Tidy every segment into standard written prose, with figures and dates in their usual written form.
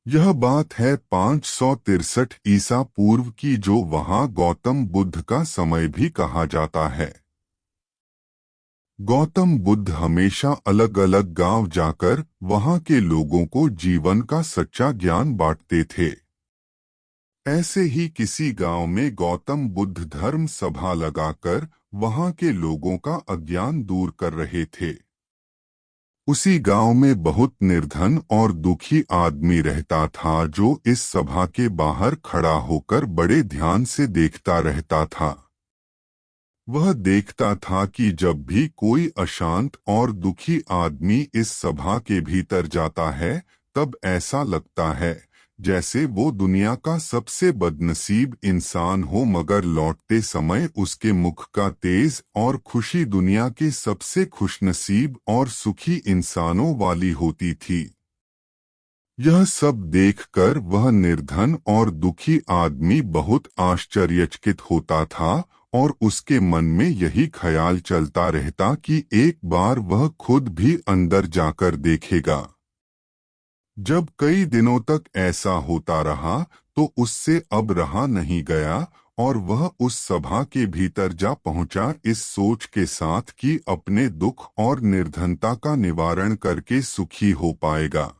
यह बात है 563 ईसा पूर्व की, जो वहां गौतम बुद्ध का समय भी कहा जाता है। गौतम बुद्ध हमेशा अलग अलग गांव जाकर वहां के लोगों को जीवन का सच्चा ज्ञान बांटते थे। ऐसे ही किसी गांव में गौतम बुद्ध धर्म सभा लगाकर वहां के लोगों का अज्ञान दूर कर रहे थे। उसी गांव में बहुत निर्धन और दुखी आदमी रहता था, जो इस सभा के बाहर खड़ा होकर बड़े ध्यान से देखता रहता था। वह देखता था कि जब भी कोई अशांत और दुखी आदमी इस सभा के भीतर जाता है, तब ऐसा लगता है जैसे वो दुनिया का सबसे बदनसीब इंसान हो, मगर लौटते समय उसके मुख का तेज और खुशी दुनिया के सबसे खुशनसीब और सुखी इंसानों वाली होती थी। यह सब देखकर वह निर्धन और दुखी आदमी बहुत आश्चर्यचकित होता था, और उसके मन में यही ख्याल चलता रहता कि एक बार वह खुद भी अंदर जाकर देखेगा। जब कई दिनों तक ऐसा होता रहा, तो उससे अब रहा नहीं गया, और वह उस सभा के भीतर जा पहुंचा इस सोच के साथ कि अपने दुख और निर्धनता का निवारण करके सुखी हो पाएगा।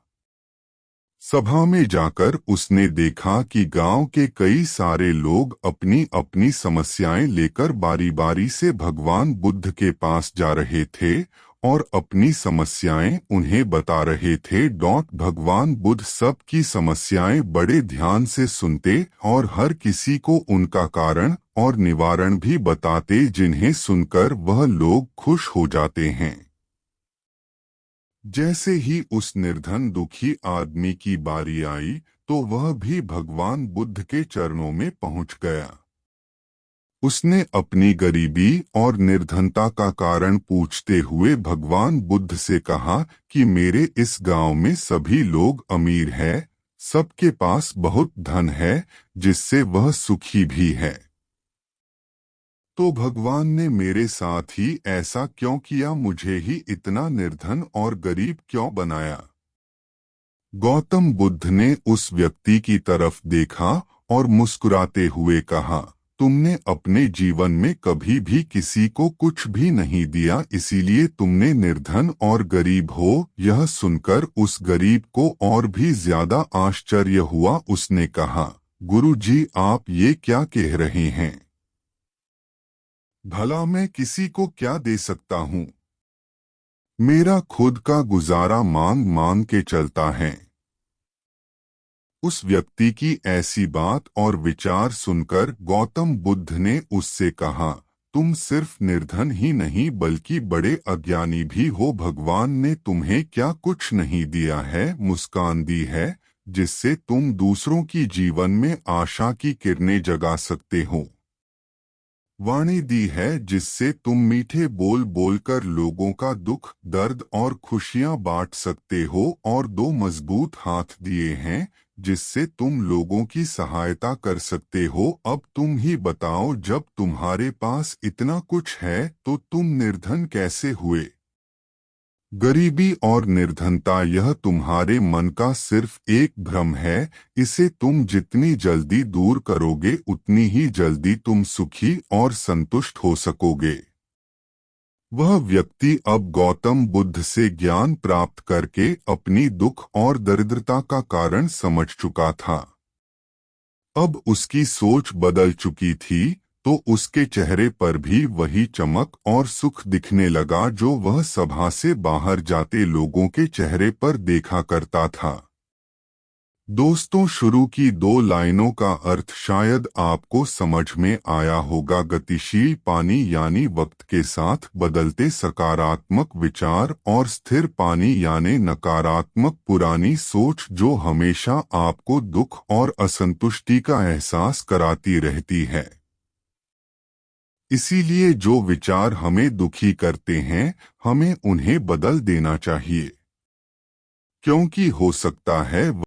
सभा में जाकर उसने देखा कि गांव के कई सारे लोग अपनी अपनी समस्याएं लेकर बारी बारी से भगवान बुद्ध के पास जा रहे थे और अपनी समस्याएं उन्हें बता रहे थे। भगवान बुद्ध सब की समस्याएं बड़े ध्यान से सुनते और हर किसी को उनका कारण और निवारण भी बताते, जिन्हें सुनकर वह लोग खुश हो जाते हैं। जैसे ही उस निर्धन दुखी आदमी की बारी आई, तो वह भी भगवान बुद्ध के चरणों में पहुंच गया। उसने अपनी गरीबी और निर्धनता का कारण पूछते हुए भगवान बुद्ध से कहा कि मेरे इस गांव में सभी लोग अमीर हैं, सबके पास बहुत धन है, जिससे वह सुखी भी है। तो भगवान ने मेरे साथ ही ऐसा क्यों किया? मुझे ही इतना निर्धन और गरीब क्यों बनाया? गौतम बुद्ध ने उस व्यक्ति की तरफ देखा और मुस्कुराते हुए कहा, तुमने अपने जीवन में कभी भी किसी को कुछ भी नहीं दिया, इसीलिए तुमने निर्धन और गरीब हो। यह सुनकर उस गरीब को और भी ज्यादा आश्चर्य हुआ। उसने कहा, गुरुजी, आप ये क्या कह रहे हैं? भला मैं किसी को क्या दे सकता हूँ? मेरा खुद का गुजारा मांग मांग के चलता है। उस व्यक्ति की ऐसी बात और विचार सुनकर गौतम बुद्ध ने उससे कहा, तुम सिर्फ निर्धन ही नहीं बल्कि बड़े अज्ञानी भी हो। भगवान ने तुम्हें क्या कुछ नहीं दिया है? मुस्कान दी है, जिससे तुम दूसरों की जीवन में आशा की किरणें जगा सकते हो। वाणी दी है, जिससे तुम मीठे बोल बोलकर लोगों का दुख, दर्द और खुशियां बांट सकते हो। और दो मजबूत हाथ दिए हैं, जिससे तुम लोगों की सहायता कर सकते हो। अब तुम ही बताओ, जब तुम्हारे पास इतना कुछ है तो तुम निर्धन कैसे हुए? गरीबी और निर्धनता यह तुम्हारे मन का सिर्फ एक भ्रम है। इसे तुम जितनी जल्दी दूर करोगे, उतनी ही जल्दी तुम सुखी और संतुष्ट हो सकोगे। वह व्यक्ति अब गौतम बुद्ध से ज्ञान प्राप्त करके अपनी दुख और दरिद्रता का कारण समझ चुका था। अब उसकी सोच बदल चुकी थी, तो उसके चेहरे पर भी वही चमक और सुख दिखने लगा जो वह सभा से बाहर जाते लोगों के चेहरे पर देखा करता था। दोस्तों, शुरू की दो लाइनों का अर्थ शायद आपको समझ में आया होगा। गतिशील पानी यानी वक्त के साथ बदलते सकारात्मक विचार, और स्थिर पानी यानी नकारात्मक पुरानी सोच, जो हमेशा आपको दुख और असंतुष्टि का एहसास कराती रहती है। इसीलिए जो विचार हमें दुखी करते हैं, हमें उन्हें बदल देना चाहिए, क्योंकि हो सकता है